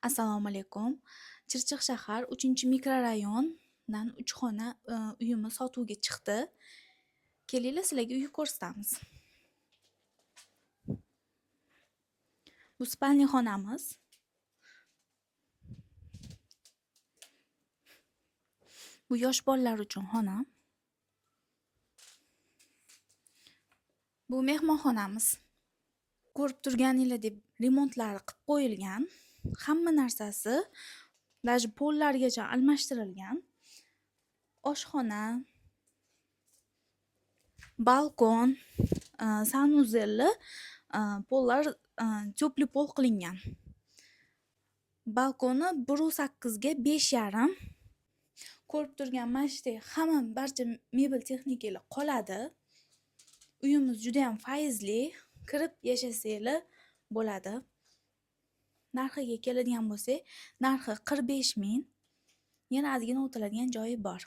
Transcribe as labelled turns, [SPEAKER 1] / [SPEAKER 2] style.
[SPEAKER 1] Assalomu alaykum. Chirchiq shahar 3-mikrorayondan 3 xona uyimiz sotuvga chiqdi. Kelinglar, sizlarga uy ko'rsatamiz. Bu spalni xonamiz. Bu yosh bolalar uchun xona. Bu mehmonxonamiz. Ko'rib turganinglardek remontlari qilib qo'yilgan. Hamma narsasi, даже pollargacha almashtirilgan. Oshxona, balkon, sanuzelli, pollar teplый pol qilingan. Balkoni 1.8 ga 5.5. Ko'rib turgan mana shunday hamma barcha mebel texnikalar qoladi. Uyimiz juda ham fayzli, kirib yashasanglar bo'ladi. Narxiga keladigan bo'lsak, narxi 45 ming. Yana ozgina o'tiladigan joyi bor.